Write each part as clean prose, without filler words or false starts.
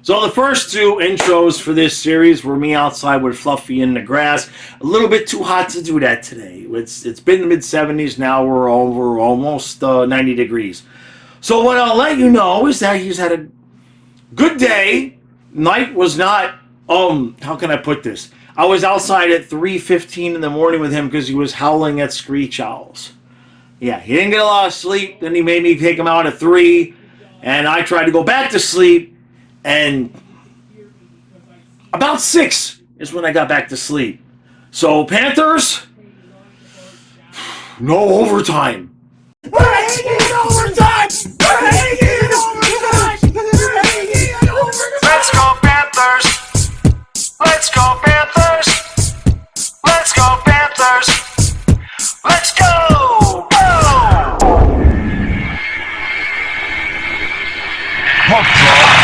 So the first two intros for this series were me outside with Fluffy in the grass. A little bit too hot to do that today. It's been the mid-70s. Now we're over almost 90 degrees. So what I'll let you know is that he's had a good day. Night was not, how can I put this? I was outside at 3:15 in the morning with him because he was howling at screech owls. Yeah, he didn't get a lot of sleep. Then he made me take him out at 3. And I tried to go back to sleep. And about 6 is when I got back to sleep. So, Panthers, no overtime. We're hanging overtime! We're hanging overtime! We're hanging overtime! Let's go Panthers! Let's go Panthers! Let's go Panthers! Let's go! Go! Puck drop.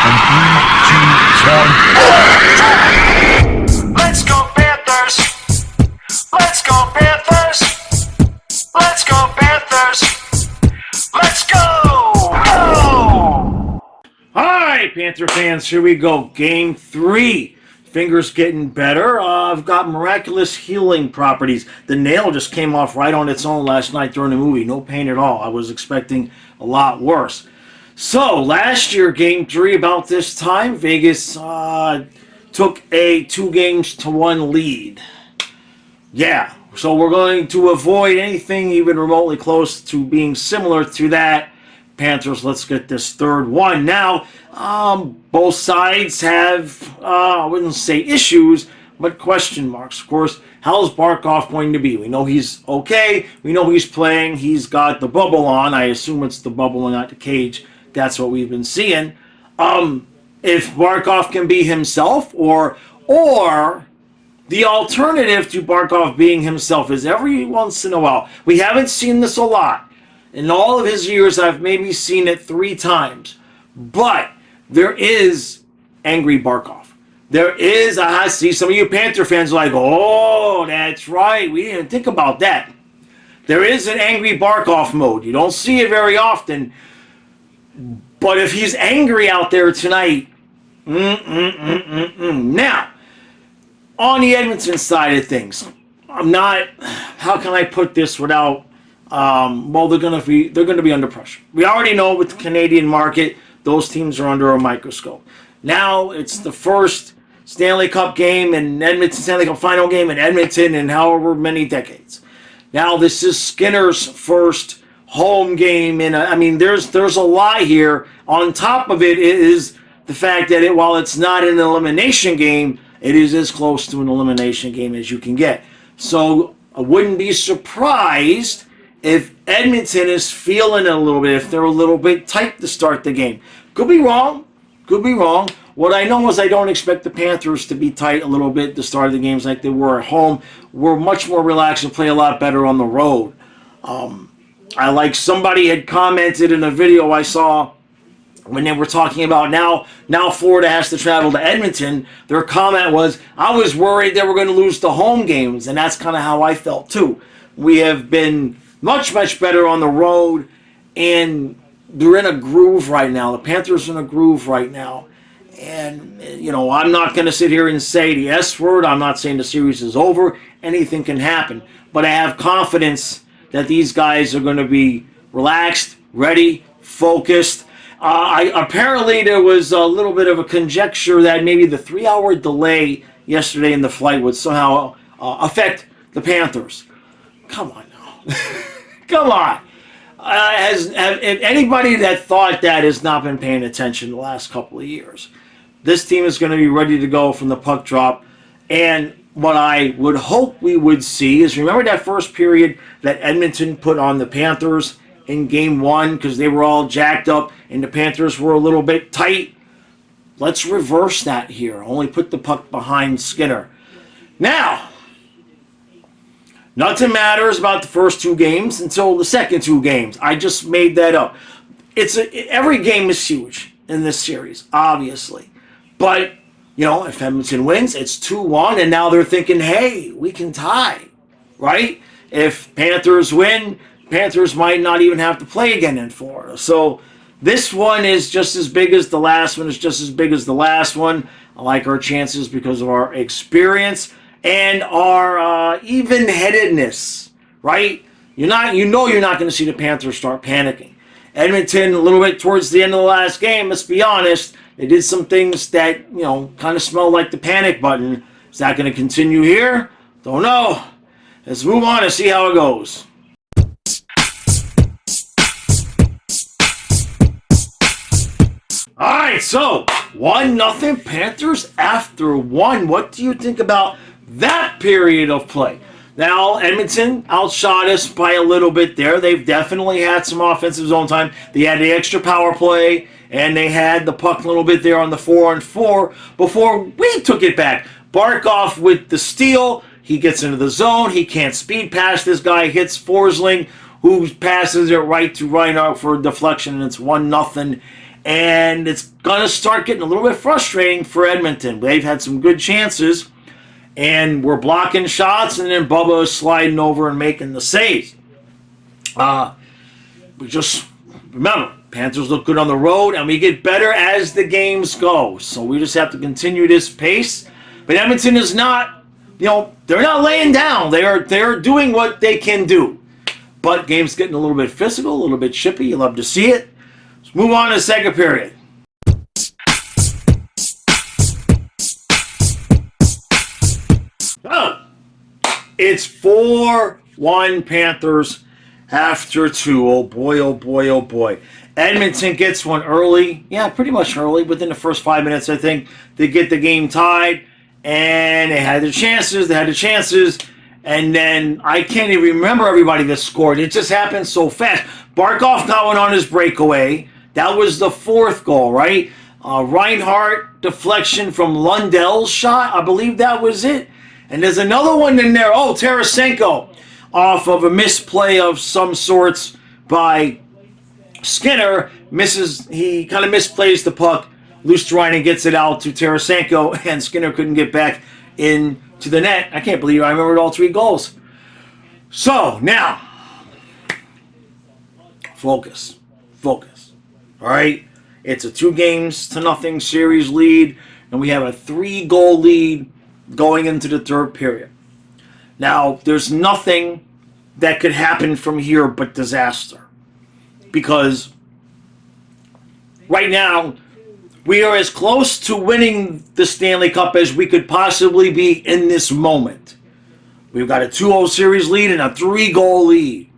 And 3, 2, 1. Let's go Panthers! Let's go Panthers! Let's go Panthers! Let's go! Go! Alright, Panther fans, here we go. Game 3. Fingers getting better. I've got miraculous healing properties. The nail just came off right on its own last night during the movie. No pain at all. I was expecting a lot worse. So, last year, Game 3, about this time, Vegas took a 2-1 lead. Yeah, so we're going to avoid anything even remotely close to being similar to that. Panthers, let's get this third one. Now, both sides have, I wouldn't say issues, but question marks. Of course, how's Barkov going to be? We know he's okay. We know he's playing. He's got the bubble on. I assume it's the bubble and not the cage. That's what we've been seeing. If Barkov can be himself, or the alternative to Barkov being himself is every once in a while. We haven't seen this a lot. In all of his years, I've maybe seen it 3 times. But there is angry Barkov. There is, I see some of you Panther fans are like, oh, that's right. We didn't think about that. There is an angry Barkov mode. You don't see it very often. But if he's angry out there tonight, Now, on the Edmonton side of things, I'm not. How can I put this without? Well, they're going to be under pressure. We already know with the Canadian market, those teams are under a microscope. Now it's the first Stanley Cup game in Edmonton, Stanley Cup final game in Edmonton in however many decades. Now this is Skinner's first home game in. There's a lot here. On top of it is the fact that while it's not an elimination game, it is as close to an elimination game as you can get. So I wouldn't be surprised if Edmonton is feeling it a little bit, if they're a little bit tight to start the game. Could be wrong. Could be wrong. What I know is I don't expect the Panthers to be tight a little bit to start the games like they were at home. We're much more relaxed and play a lot better on the road. Somebody had commented in a video I saw when they were talking about now Florida has to travel to Edmonton. Their comment was, I was worried they were going to lose the home games, and that's kind of how I felt too. We have been much, much better on the road, and they're in a groove right now. The Panthers are in a groove right now. And, I'm not going to sit here and say the S word. I'm not saying the series is over. Anything can happen. But I have confidence that these guys are going to be relaxed, ready, focused. Apparently there was a little bit of a conjecture that maybe the 3-hour delay yesterday in the flight would somehow affect the Panthers. Come on now. Come on. If anybody that thought that has not been paying attention the last couple of years. This team is going to be ready to go from the puck drop. And what I would hope we would see is, remember that first period that Edmonton put on the Panthers in Game 1 because they were all jacked up and the Panthers were a little bit tight? Let's reverse that here. Only put the puck behind Skinner. Now, nothing matters about the first 2 games until the second 2 games. I just made that up. Every game is huge in this series, obviously. But, if Edmonton wins, it's 2-1, and now they're thinking, hey, we can tie, right? If Panthers win, Panthers might not even have to play again in Florida. So This one is just as big as the last one. It's just as big as the last one. I like our chances because of our experience and our even-headedness, right? You know you're not going to see the Panthers start panicking. Edmonton, a little bit towards the end of the last game, let's be honest, they did some things that, kind of smell like the panic button. Is that going to continue here? Don't know. Let's move on and see how it goes. All right, so 1-0 Panthers after one. What do you think about that period of play? Now, Edmonton outshot us by a little bit there. They've definitely had some offensive zone time. They had the extra power play, and they had the puck a little bit there on the 4-on-4 before we took it back. Barkov with the steal. He gets into the zone. He can't speed past this guy. Hits Forsling, who passes it right to Reinhardt for a deflection, and it's 1-0. And it's going to start getting a little bit frustrating for Edmonton. They've had some good chances, and we're blocking shots, and then Bubba is sliding over and making the saves. We just, remember, Panthers look good on the road, and we get better as the games go. So we just have to continue this pace. But Edmonton is not, they're not laying down. They're doing what they can do. But game's getting a little bit physical, a little bit chippy. You love to see it. Let's move on to the second period. Oh, it's 4-1 Panthers after 2. Oh boy, oh boy, oh boy. Edmonton gets one early. Yeah, pretty much early. Within the first 5 minutes, I think, they get the game tied. And they had their chances. They had the chances. And then I can't even remember everybody that scored. It just happened so fast. Barkov got one on his breakaway. That was the fourth goal, right? Reinhardt deflection from Lundell's shot. I believe that was it. And there's another one in there. Oh, Tarasenko off of a misplay of some sorts by Skinner. He kind of misplays the puck. Luostarinen gets it out to Tarasenko, and Skinner couldn't get back into the net. I can't believe I remembered all 3 goals. So, now, focus. All right? It's a 2-0 series lead, and we have a 3-goal lead going into the third period. Now, there's nothing that could happen from here but disaster. Because right now, we are as close to winning the Stanley Cup as we could possibly be in this moment. We've got a 2-0 series lead and a 3-goal lead.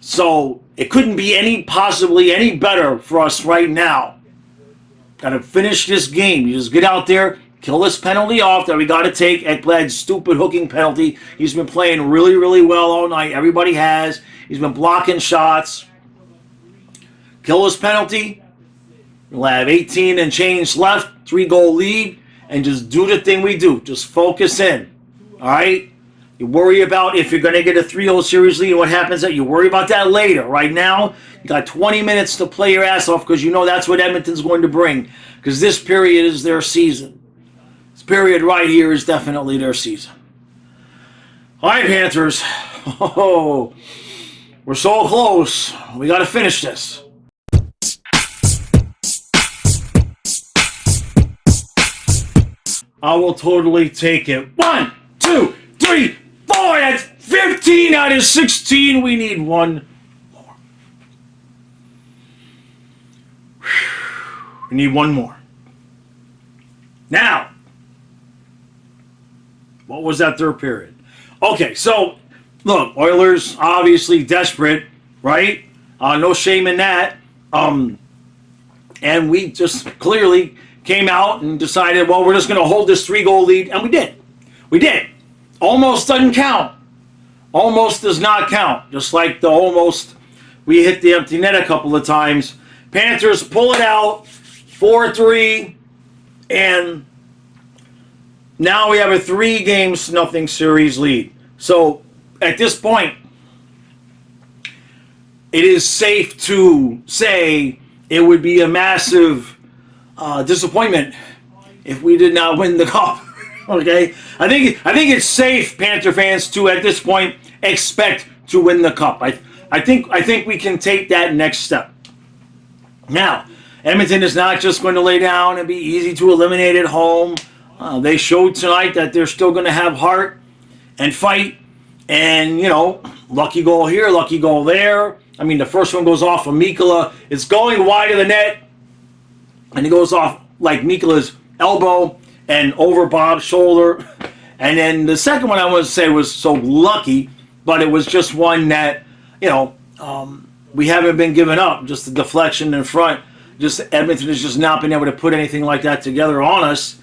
So it couldn't be possibly any better for us right now. Got to finish this game. You just get out there, kill this penalty off that we got to take. Ekblad's stupid hooking penalty. He's been playing really, really well all night. Everybody has. He's been blocking shots. Kill this penalty. We'll have 18 and change left, 3-goal lead, and just do the thing we do. Just focus in, all right? You worry about if you're going to get a 3-0 series lead and what happens that. You worry about that later. Right now, you got 20 minutes to play your ass off because you know that's what Edmonton's going to bring because this period is their season. This period right here is definitely their season. All right, Panthers. Oh, we're so close. We got to finish this. I will totally take it. 1, 2, 3, 4. That's 15 out of 16. We need one more. We need one more. Now, what was that third period? Okay, so, look, Oilers obviously desperate, right? No shame in that. And we just clearly came out and decided, well, we're just going to hold this 3-goal lead, and we did. We did. Almost doesn't count. Almost does not count. Just like the almost, we hit the empty net a couple of times. Panthers pull it out, 4-3, and now we have a 3-0 series lead. So at this point, it is safe to say it would be a massive disappointment if we did not win the cup. Okay, I think it's safe, Panther fans, to at this point expect to win the cup. I think we can take that next step. Now, Edmonton is not just going to lay down and be easy to eliminate at home. They showed tonight that they're still going to have heart and fight. And, lucky goal here, lucky goal there. I mean, the first one goes off of Mikkola. It's going wide of the net. And it goes off like Mikkola's elbow and over Bob's shoulder. And then the second one I want to say was so lucky, but it was just one that, we haven't been giving up. Just the deflection in front. Just Edmonton has just not been able to put anything like that together on us.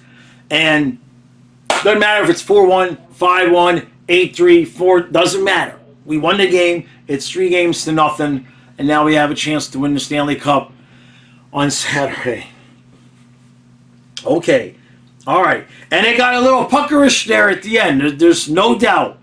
And doesn't matter if it's 4-1, 5-1, 8-3, 4, doesn't matter. We won the game. It's 3-0, and now we have a chance to win the Stanley Cup on Saturday. Okay. All right. And it got a little puckerish there at the end. There's no doubt.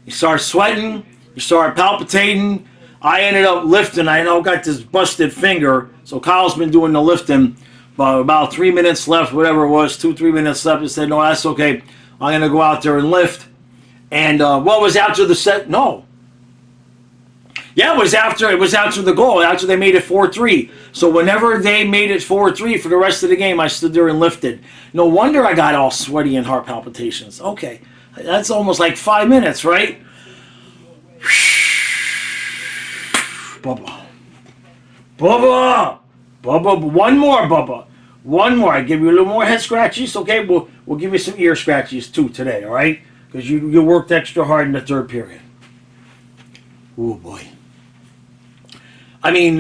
You start sweating. You start palpitating. I ended up lifting. I got this busted finger. So Kyle's been doing the lifting. But about 3 minutes left, whatever it was, 2-3 minutes left. He said, no, that's okay. I'm going to go out there and lift. And what was after the set? No. Yeah, it was after the goal, after they made it 4-3. So whenever they made it 4-3 for the rest of the game, I stood there and lifted. No wonder I got all sweaty and heart palpitations. Okay, that's almost like 5 minutes, right? Bubba. Bubba! Bubba, one more, Bubba. One more. I give you a little more head scratchies, okay? We'll give you some ear scratchies too today, all right? Because you worked extra hard in the third period. Oh, boy. I mean,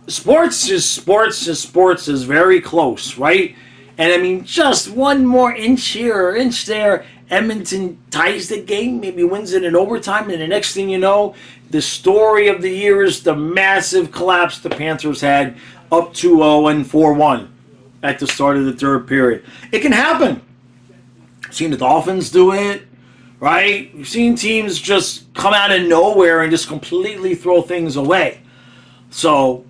sports is very close, right? And I mean, just one more inch here or inch there, Edmonton ties the game, maybe wins it in overtime, and the next thing you know, the story of the year is the massive collapse the Panthers had up 2-0 and 4-1 at the start of the third period. It can happen. I've seen the Dolphins do it. Right? We've seen teams just come out of nowhere and just completely throw things away. So,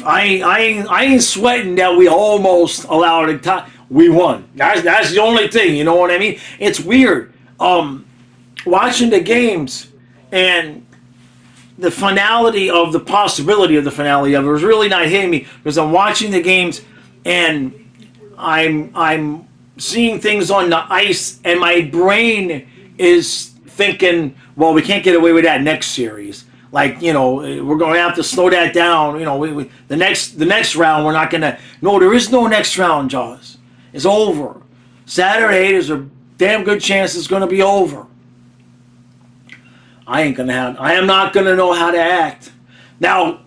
I ain't sweating that we almost allowed it. We won. That's the only thing, you know what I mean? It's weird. Watching the games and the finality of the possibility of the finale of it was really not hitting me because I'm watching the games and I'm seeing things on the ice and my brain is thinking, well, we can't get away with that next series. Like, we're going to have to slow that down. The next round, we're not going to. No, there is no next round, Jaws. It's over. Saturday, there's a damn good chance it's going to be over. I am not going to know how to act. Now,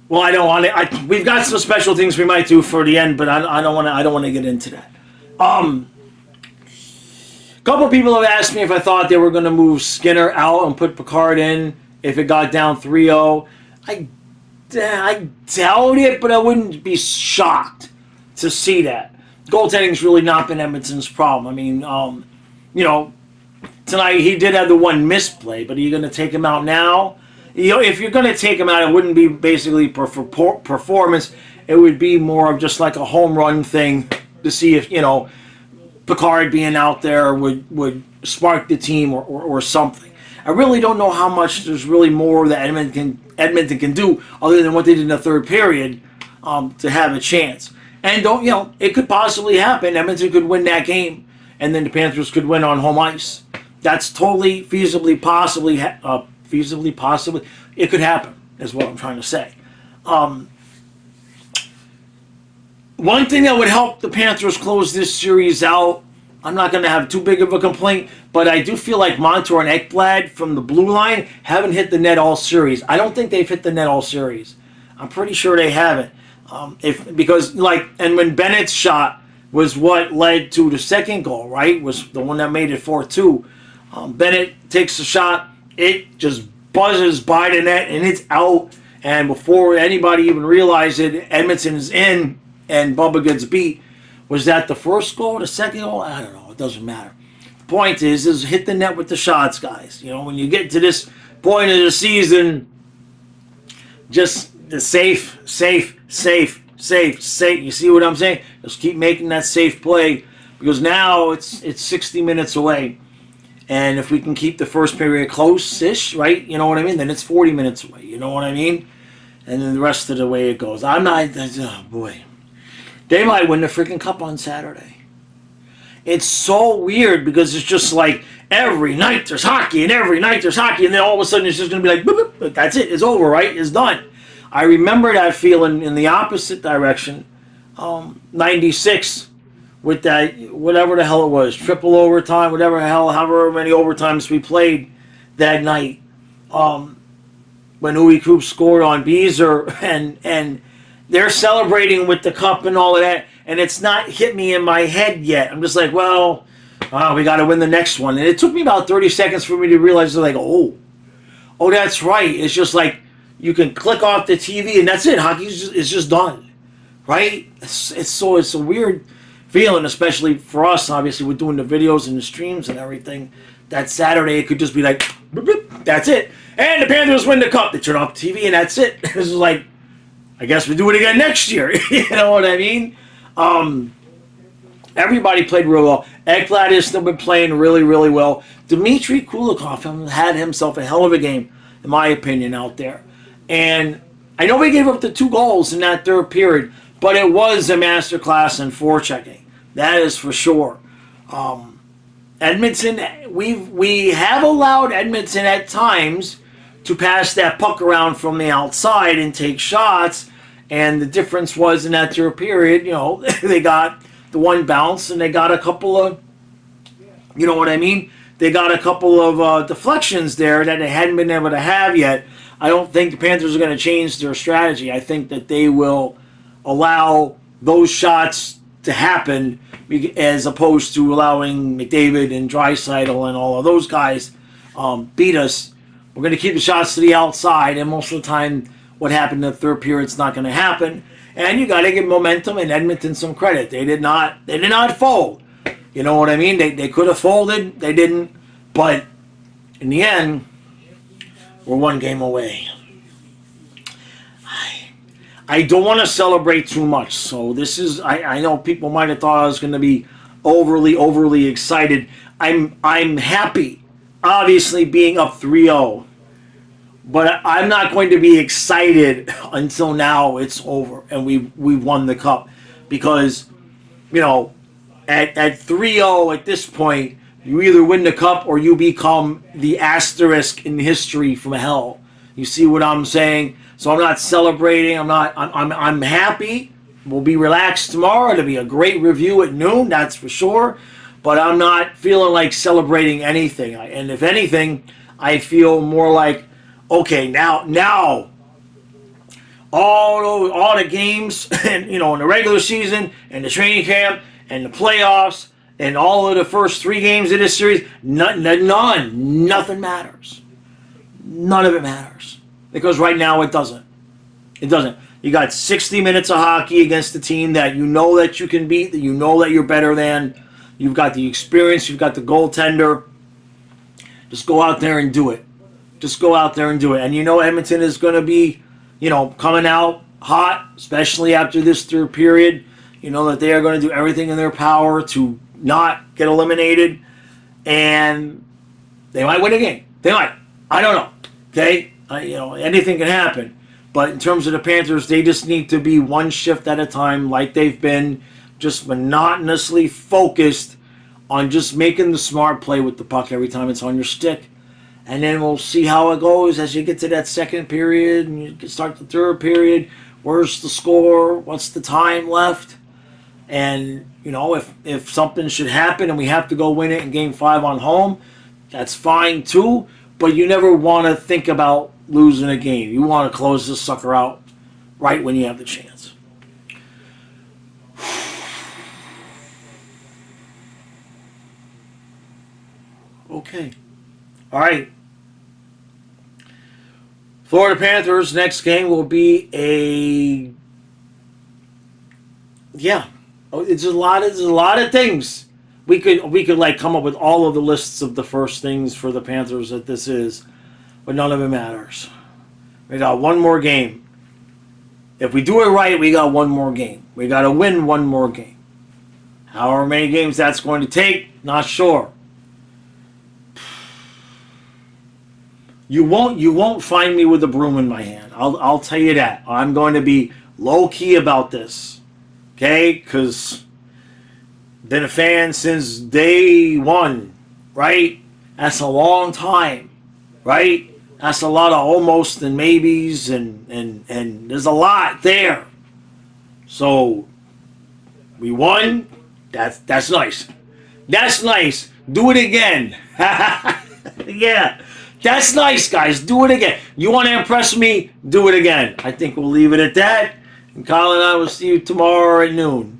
well, I don't want to. We've got some special things we might do for the end, but I don't want to get into that. A couple of people have asked me if I thought they were going to move Skinner out and put Picard in if it got down 3-0. I doubt it, but I wouldn't be shocked to see that. Goaltending's really not been Edmonton's problem. I mean, tonight he did have the one misplay, but are you going to take him out now? If you're going to take him out, it wouldn't be basically for performance. It would be more of just like a home run thing to see if, Picard being out there would spark the team or something. I really don't know how much there's really more that Edmonton can do other than what they did in the third period to have a chance. And it could possibly happen. Edmonton could win that game, and then the Panthers could win on home ice. That's totally feasibly, possibly. It could happen, is what I'm trying to say. One thing that would help the Panthers close this series out, I'm not going to have too big of a complaint, but I do feel like Montour and Ekblad from the blue line haven't hit the net all series. I don't think they've hit the net all series. I'm pretty sure they haven't. And when Bennett's shot was what led to the second goal, right? Was the one that made it 4-2. Bennett takes the shot. It just buzzes by the net and it's out. And before anybody even realized it, Edmonton is in and Bubba gets beat. Was that the first goal, the second goal? I don't know. It doesn't matter. The point is hit the net with the shots, guys. When you get to this point of the season, just the safe. You see what I'm saying? Just keep making that safe play because now it's 60 minutes away. And if we can keep the first period close-ish, right? You know what I mean? Then it's 40 minutes away. You know what I mean? and then the rest of the way it goes. I'm not. Oh boy, they might win the freaking cup on Saturday. It's so weird because it's just like every night there's hockey and every night there's hockey, and then all of a sudden it's just going to be like, boop, boop, that's it, it's over, right? It's done. I remember that feeling in the opposite direction, 96, with that, whatever the hell it was, triple overtime, whatever the hell, however many overtimes we played that night, when Uwe Krupp scored on Beezer, and they're celebrating with the cup and all of that, and it's not hit me in my head yet. I'm just like, well, we got to win the next one. And it took me about 30 seconds for me to realize, like, oh, that's right. It's just like you can click off the TV and that's it. Hockey is just done, right? It's a weird feeling, especially for us. Obviously, we're doing the videos and the streams and everything. That Saturday, it could just be like, boop, boop, that's it. And the Panthers win the cup. They turn off the TV and that's it. This is like, I guess we do it again next year. You know what I mean? Everybody played real well. Ekblad has still been playing really, really well. Dmitry Kulikov had himself a hell of a game, in my opinion, out there. And I know we gave up the 2 goals in that third period, but it was a masterclass in forechecking. That is for sure. Edmonton, we have allowed Edmonton at times to pass that puck around from the outside and take shots. And the difference was in that third period, they got the one bounce and they got a couple of, you know what I mean? They got a couple of deflections there that they hadn't been able to have yet. I don't think the Panthers are going to change their strategy. I think that they will allow those shots to happen as opposed to allowing McDavid and Draisaitl and all of those guys beat us. We're going to keep the shots to the outside, and most of the time what happened in the third period is not going to happen. And you got to give Momentum and Edmonton some credit. They did not fold. You know what I mean? They could have folded. They didn't. But in the end, we're 1 game away. I don't want to celebrate too much. So this is, I know people might have thought I was going to be overly excited. I'm happy, obviously, being up 3-0. But I'm not going to be excited until now it's over and we've won the cup. Because, at 3-0 at this point, you either win the cup or you become the asterisk in history from hell. You see what I'm saying? So I'm not celebrating. I'm happy. We'll be relaxed tomorrow. It'll be a great review at noon, that's for sure. But I'm not feeling like celebrating anything. And if anything, I feel more like, okay, now all the games and in the regular season and the training camp and the playoffs and all of the first 3 games of this series, nothing matters. None of it matters. Because right now it doesn't. It doesn't. You got 60 minutes of hockey against a team that you know that you can beat, that you know that you're better than. You've got the experience, you've got the goaltender. Just go out there and do it. Just go out there and do it. And Edmonton is going to be, coming out hot, especially after this third period. That they are going to do everything in their power to not get eliminated. And they might win a game. They might. I don't know. Okay? Anything can happen. But in terms of the Panthers, they just need to be one shift at a time like they've been, just monotonously focused on just making the smart play with the puck every time it's on your stick. And then we'll see how it goes as you get to that second period and you can start the third period. Where's the score? What's the time left? And, if something should happen and we have to go win it in Game 5 on home, that's fine too. But you never want to think about losing a game. You want to close this sucker out right when you have the chance. Okay. All right. Florida Panthers next game will be it's a lot of things. We could like come up with all of the lists of the first things for the Panthers that this is, but none of it matters. We got 1 more game. If we do it right, we got 1 more game. We got to win 1 more game. However many games that's going to take, not sure. You won't find me with a broom in my hand. I'll tell you that. I'm going to be low key about this, okay? Because been a fan since day one, right? That's a long time, right? That's a lot of almost and maybes, and there's a lot there. So we won. That's nice. That's nice. Do it again. Yeah. That's nice, guys. Do it again. You want to impress me? Do it again. I think we'll leave it at that. And Kyle and I will see you tomorrow at noon.